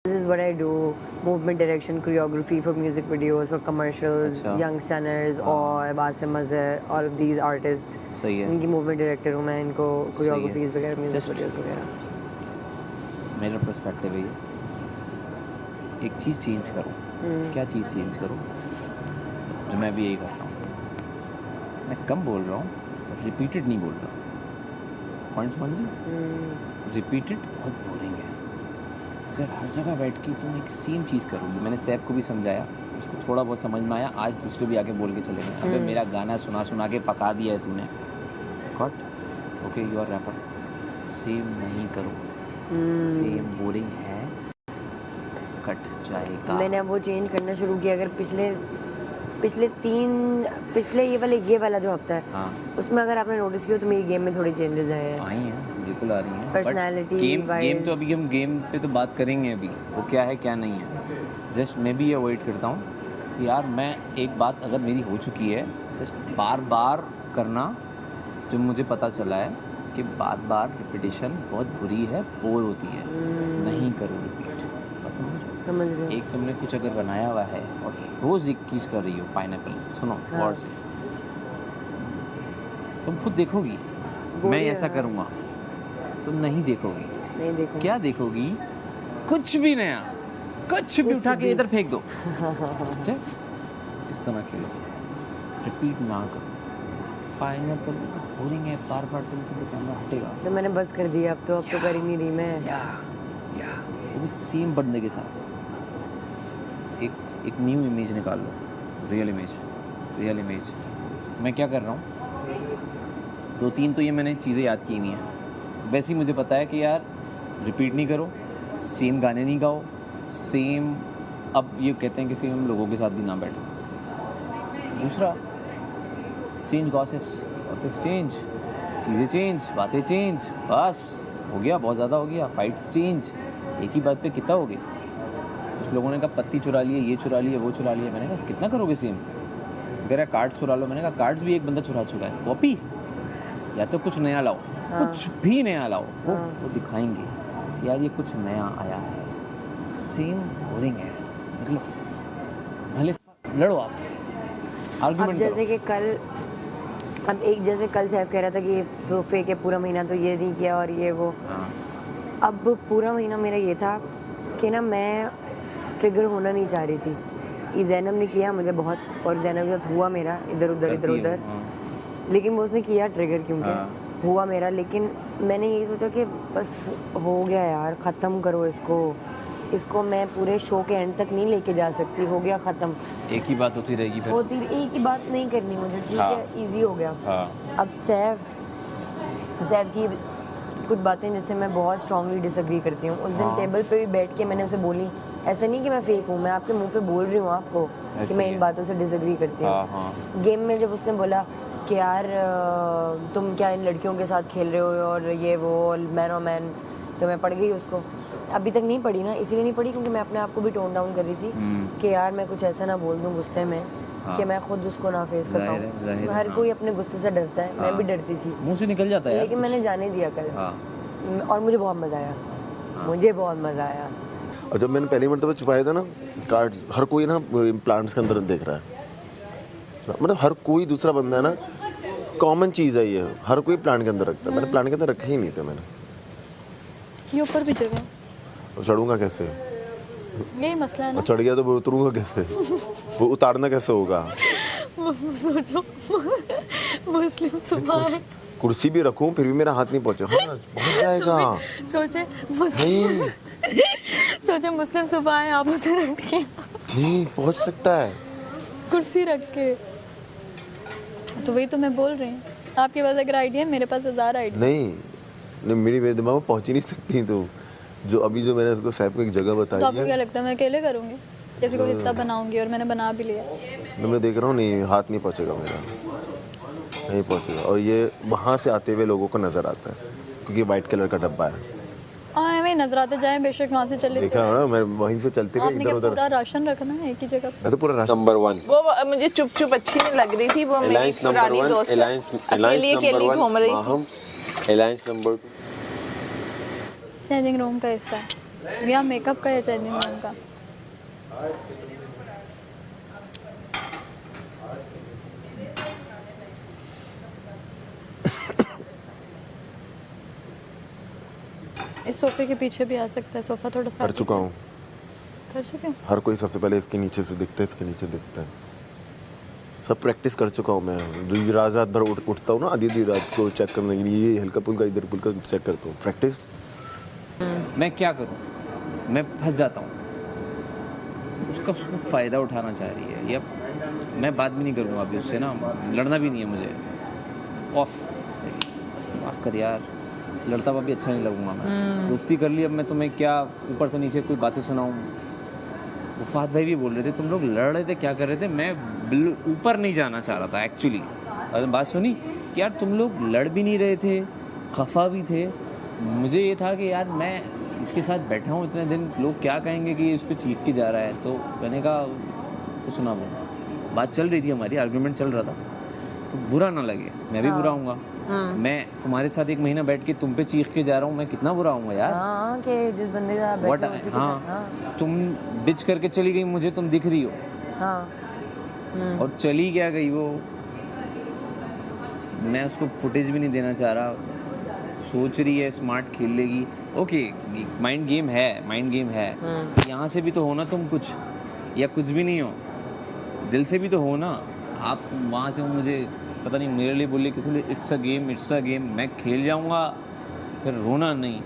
This is what I do: movement direction, choreography for music videos, for commercials, अच्छा। Young Stunners और Basim Azhar, all of these artists. सही है। इनकी movement director हूँ मैं, इनको सही है। कोरियोग्राफीज वगैरह, म्यूजिक Just- वीडियोस वगैरह। मेरा पर्सपेक्टिव है ये, एक चीज़ चेंज करो। क्या चीज़ चेंज करो? जो मैं भी यही करता हूँ, मैं कम बोल रहा हूँ, रिपीटेड नहीं बोल रहा। पॉइंट समझ रही हो? रिपीटेड बहुत बोरिंग है। अगर हर जगह बैठ के तुम एक सेम चीज़ करोगी, मैंने सैफ को भी समझाया, उसको थोड़ा बहुत समझ में आया, आज दूसरे भी आके बोल के चले गए, अगर मेरा गाना सुना सुना के पका दिया है तूने, got okay you are rapper, same नहीं करो, सेम बोरिंग है, कट जाएगा। मैंने अब वो चेंज करना शुरू किया। अगर पिछले ये वाला जो हफ्ता है, हाँ उसमें अगर आपने नोटिस किया तो मेरी गेम में थोड़ी चेंजेस आए हैं। आई हैं, बिल्कुल आ रही हैं। Personality गेम wise- तो अभी हम गेम पे तो बात करेंगे अभी, वो क्या है क्या नहीं है। जस्ट मैं भी ये अवॉइड करता हूँ कि यार मैं एक बात अगर मेरी हो चुकी है, जस्ट बार बार करना, जो मुझे पता चला है कि बार बार रिपीटेशन बहुत बुरी है, बोर होती है, नहीं करो रिपीट। बस समझ रहे हो? समझ रहे हो? एक तुमने कुछ अगर बनाया हुआ है और रोज़ एक चीज़ कर रही हो, पाइनएप्पल सुनो हाँ। गौर से, तुम खुद देखोगी मैं बोलिए, ऐसा हाँ। करूँगा, तुम नहीं देखोगी। नहीं देखो क्या देखोगी? कुछ भी नया, कुछ भी उठा के इधर फेंक दो। से इस तरह खेलो, रिपीट ना करो। पाइनएप्पल बोरिंग है, बार बार तुम किसी कैमरा हटेगा। तो मैंने बस कर दिया, अब तो कर ही नहीं रही मैं। या वो भी सेम बंदे के साथ एक न्यू इमेज निकाल लो, रियल इमेज। मैं क्या कर रहा हूँ, 2-3 तो ये मैंने चीज़ें याद की हुई हैं। वैसे ही मुझे पता है कि यार रिपीट नहीं करो, सेम गाने नहीं गाओ, सेम, अब ये कहते हैं कि सेम लोगों के साथ भी ना बैठो। दूसरा, चेंज गॉसिप्स चेंज, चीज़ें चेंज, बातें चेंज, बस हो गया, बहुत ज़्यादा हो गया। फाइट्स चेंज, एक ही बात पे कितना हो गए। कुछ लोगों ने कहा पत्ती चुरा लिए, ये चुरा लिए, वो चुरा लिए। मैंने कहा कितना करोगे सेम? अगर कार्ड्स चुरा लो, मैंने कहा कार्ड्स भी एक बंदा चुरा चुका है। कॉपी या तो कुछ नया लाओ, कुछ भी नया लाओ, वो दिखाएंगे यार ये कुछ नया आया है। सेम बोरिंग है, मतलब भले लड़ो आप, अब आर्गुमेंट जैसे करो। कि कल सैफ कह रहा था कि तो फेक है, पूरा महीना तो ये नहीं किया और ये वो। हाँ अब पूरा महीना मेरा ये था कि ना मैं ट्रिगर होना नहीं चाह रही थी। ये जैनब ने किया मुझे बहुत, और जैनब के साथ हुआ मेरा इधर उधर, हाँ। लेकिन वो उसने किया ट्रिगर क्योंकि हाँ। हुआ मेरा। लेकिन मैंने यही सोचा कि बस हो गया यार, ख़त्म करो इसको मैं पूरे शो के एंड तक नहीं लेके जा सकती। हो गया ख़त्म, एक ही बात होती रहेगी फिर। होती एक ही बात नहीं करनी मुझे, ठीक हाँ। है, इजी हो गया। हाँ अब सैफ की कुछ बातें जिससे मैं बहुत स्ट्रांगली डिसएग्री करती हूँ। उस दिन हाँ। टेबल पे भी बैठ के मैंने उसे बोली, ऐसा नहीं कि मैं फेक हूँ, मैं आपके मुंह पे बोल रही हूँ आपको कि ऐसे मैं ही इन है। बातों से डिसएग्री करती हाँ हूँ। हाँ गेम में जब उसने बोला कि यार तुम क्या इन लड़कियों के साथ खेल रहे हो और ये वो मैन और मैन, तो मैं पढ़ गई उसको। अभी तक नहीं पढ़ी ना, इसीलिए नहीं पढ़ी क्योंकि मैं अपने आप को भी टोन डाउन कर रही थी कि यार मैं कुछ ऐसा ना बोल दूँ गुस्से में हाँ। कि मैं खुद उसको ना फेस कर जाहिर है, पाऊँ। हर हाँ। कोई अपने गुस्से से डरता है, मैं हाँ। भी डरती थी, मुंह से निकल जाता है यार लेकिन कुछ। मैंने जाने दिया कल। हाँ और मुझे बहुत मज़ा आया, मुझे बहुत मज़ा आया। और जब मैंने पहली मरतबा छुपाया था ना कार्ड्स, हर कोई ना प्लांट्स के अंदर देख रहा है, मतलब हर कोई दूसरा बंदा है ना, कॉमन चीज़ है ये, हर कोई प्लांट के अंदर रखता है। मैंने प्लांट के अंदर रखे ही नहीं थे मैंने। ये ऊपर भी जगह, और चढ़ूंगा कैसे? यही मसला है और ना। चढ़ गया तो वो उतरूंगा कैसे? वो उतारना कैसे होगा? सोचो मुस्लिम सुबह है, कुर्सी भी रखूं फिर भी मेरा हाथ नहीं पहुंचे। हाँ पहुंच जाएगा। सोचे मुस्लिम सुबह है, आप उधर रख के नहीं पहुंच सकता है। कुर्सी रख के, तो वही तो मैं बोल रही हूँ। आपके पास अगर आइडिया है, मेरे पास 1000 आइडिया। नहीं मेरे दिमाग में पहुंच ही नहीं सकती। तो जो अभी जो मैंने उसको साहब को एक जगह बताई तो आपको क्या है, लगता है मैं अकेले करूँगी? जैसे कोई हिस्सा बनाऊंगी और मैंने बना भी लिया। तो मैं देख रहा हूँ नहीं, हाथ नहीं पहुंचेगा मेरा, नहीं पहुंचेगा। और ये वहाँ से आते हुए लोगों को नजर आता है क्योंकि वाइट कलर का डब्बा है। हाँ वही नजराते जाए, बेशक वहाँ से चले। देखा ना, मैं वहीं से चलते हुए आपने इधर क्या उधर। पूरा राशन रखना है एक ही जगह पे? मैं तो पूरा राशन नंबर 1 वो मुझे चुप लग रही थी। वो मेरी पुरानी दोस्त है, अकेली घूम रही थी। अलायंस नंबर 2 चेंजिंग रूम का हिस्सा है। या मेकअप का या चेंजिंग रूम का? इस सोफे के पीछे भी आ सकता है, सोफा थोड़ा सा कर चुका हूँ। कर चुके हो? हर कोई सबसे पहले इसके नीचे से दिखता है, इसके नीचे दिखता है। सब प्रैक्टिस कर चुका हूँ मैं। जो रात भर उठता हूँ ना आधी रात को चेक करने के लिए, ये हल्का पुल्का इधर पुल्का चेक करता हूँ। प्रैक्टिस। मैं क्या करूँ, मैं फंस जाता हूँ। उसका फ़ायदा उठाना चाह रही है। या मैं बात भी नहीं करूँगा अभी उससे ना, लड़ना भी नहीं है मुझे। ऑफ, माफ़ कर यार, लड़ता हुआ भी अच्छा नहीं लगूंगा मैं। दोस्ती कर ली, अब मैं तुम्हें क्या ऊपर से नीचे कोई बातें सुनाऊँ। वफात भाई भी बोल रहे थे तुम लोग लड़ रहे थे, क्या कर रहे थे। मैं ऊपर नहीं जाना चाह रहा था एक्चुअली। और बात सुनी कि यार तुम लोग लड़ भी नहीं रहे थे, खफा भी थे। मुझे ये था कि यार मैं इसके साथ बैठा हूँ इतने दिन, लोग क्या कहेंगे कि इस पर चीख के जा रहा है। तो मैंने कहा कुछ ना बोल, बात चल रही थी हमारी, आर्गूमेंट चल रहा था, तो बुरा ना लगे, मैं भी बुरा हूँगा। मैं तुम्हारे साथ 1 महीना बैठ के तुम पे चीख के जा रहा हूँ, मैं कितना बुरा हूँगा यार। हाँ कि जिस बंदे के साथ बैठे हो उसी के साथ। हाँ तुम डिच करके चली गई मुझे, तुम दिख रही हो। हाँ और चली क्या गई वो, मैं उसको फुटेज भी नहीं देना चाह रहा। सोच रही है स्मार्ट खेल लेगी, ओके, माइंड गेम है, माइंड गेम है। यहाँ से भी तो हो ना तुम कुछ, या कुछ भी नहीं हो, दिल से भी तो हो ना आप। वहाँ से मुझे पता नहीं मेरे लिए बोले किसी लिए, it's a game, it's a game. मैं खेल जाऊँगा, फिर रोना नहीं।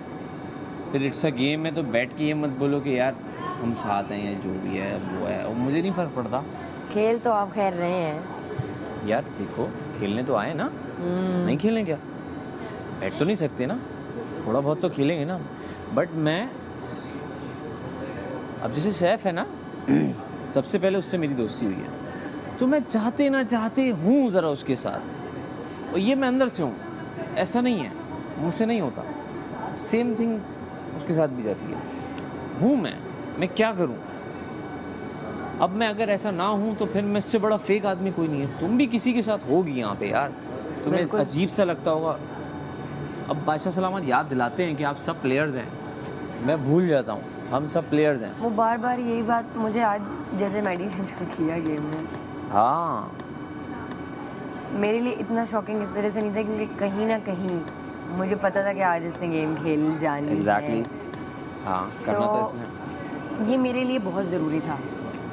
फिर इट्स अ गेम है तो बैठ के ये मत बोलो कि यार हम साथ हैं या जो भी है वो है। और मुझे नहीं फ़र्क पड़ता। खेल तो आप खैर रहे हैं यार देखो, खेलने तो आए ना, नहीं खेलें क्या? बैठ तो नहीं सकते ना, थोड़ा बहुत तो खेलेंगे ना। बट मैं अब जैसे सैफ है ना, सबसे पहले उससे मेरी दोस्ती हुई है, तो मैं चाहते ना चाहते हूँ ज़रा उसके साथ। और ये मैं अंदर से हूँ, ऐसा नहीं है मुझसे नहीं होता। सेम थिंग उसके साथ भी जाती है। हूँ मैं क्या करूँ? अब मैं अगर ऐसा ना हूँ तो फिर मैं इससे बड़ा फेक आदमी कोई नहीं है। तुम भी किसी के साथ होगी यहाँ पे यार, तुम्हें अजीब सा लगता होगा। अब बादशाह सलामत याद दिलाते हैं कि आप सब प्लेयर्स हैं, मैं भूल जाता हूँ हम सब प्लेयर्स हैं। वो बार बार यही बात मुझे आज जैसे मैडी ने जो किया गेम में, हाँ मेरे लिए इतना शॉकिंग इस वजह से नहीं था क्योंकि कहीं ना कहीं मुझे पता था कि आज इसने गेम खेल जानी एग्जैक्टली है। हाँ, करना तो इसने। ये मेरे लिए बहुत ज़रूरी था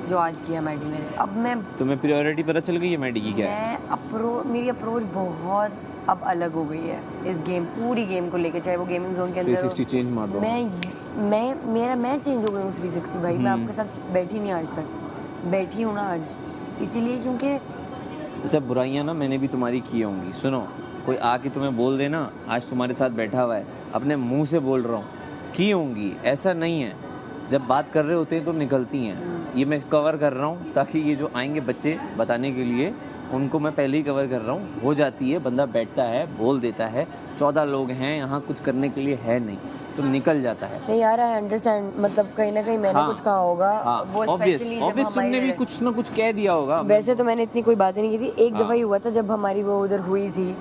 जो आज किया मैडी ने। अब मैं तुम्हें प्रायोरिटी पता चल गई है मैडी की क्या है? मेरी अप्रोच बहुत अब अलग हो गई है इस गेम, पूरी गेम को लेके, चाहे वो गेमिंग जोन के अंदर 360 चेंज मार दो। मैं चेंज हो गई हूँ 360 भाई। मैं आपके साथ बैठी नहीं आज तक, बैठी हूँ ना आज इसीलिए क्योंकि अच्छा, बुराइयाँ ना मैंने भी तुम्हारी की होंगी। सुनो, कोई आके तुम्हें बोल देना आज तुम्हारे साथ बैठा हुआ है, अपने मुंह से बोल रहा हूँ, की होंगी, ऐसा नहीं है। जब बात कर रहे होते हैं तो निकलती हैं। ये मैं कवर कर रहा हूँ ताकि ये जो आएंगे बच्चे बताने के लिए, उनको मैं पहले ही कवर कर रहा हूँ। हो जाती है, बंदा बैठता है, बोल देता है, 14 लोग हैं यहाँ, कुछ करने के लिए है नहीं, तो निकल जाता है। नहीं यार, आई अंडरस्टैंड, मतलब कहीं ना कहीं मैंने हाँ, कुछ कहा होगा। हाँ, वो स्पेशली ऑब्वियस तुमने भी कुछ ना कुछ कह दिया होगा। वैसे तो मैंने इतनी कोई बातें नहीं की थी। एक दफ़ा ही हुआ था जब हमारी वो उधर हुई थी,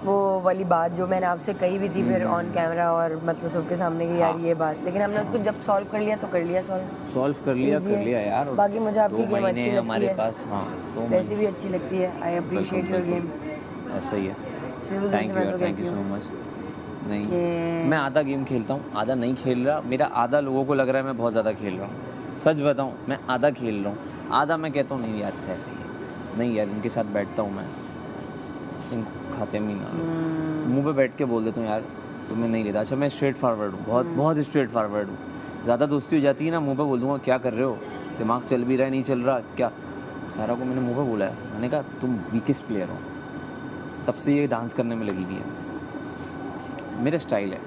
वो वाली बात जो मैंने आपसे कही भी थी फिर ऑन कैमरा और मतलब सबके सामने की यार ये बात, लेकिन हमने उसको जब सॉल्व कर लिया तो कर लिया सॉल्व कर लिया यार। बाकी मुझे आपकी गेम अच्छी लगती हमारे है, पास। हाँ, तो वैसे भी अच्छी लगती है। I appreciate your game. ऐसा ही है। शुरू से थैंक मैं यू, तो थैंक कहती यू सो हूँ मच। नहीं, मैं आधा गेम खेलता हूँ, आधा नहीं खेल रहा। मेरा आधा लोगों को लग रहा है मैं बहुत ज़्यादा खेल रहा हूँ। सच बताऊँ, मैं आधा खेल रहा हूँ, आधा मैं कहता हूँ नहीं यार सैफ है, नहीं यार इनके साथ बैठता हूँ मैं, इनको खाते में ना मुँह पे बैठ के बोल देता हूँ यार तुम्हें नहीं लेता। अच्छा, मैं स्ट्रेट फारवर्ड हूँ, बहुत स्ट्रेट फारवर्ड हूँ। ज़्यादा दोस्ती हो जाती है ना, मुँह पे बोल दूँगा क्या कर रहे हो, दिमाग चल भी रहा है नहीं चल रहा क्या, सारा को मैंने मुँह पे बोला है। मैंने कहा तुम वीकेस्ट प्लेयर हो, तब से ये डांस करने में लगी हुई है। मेरा स्टाइल है।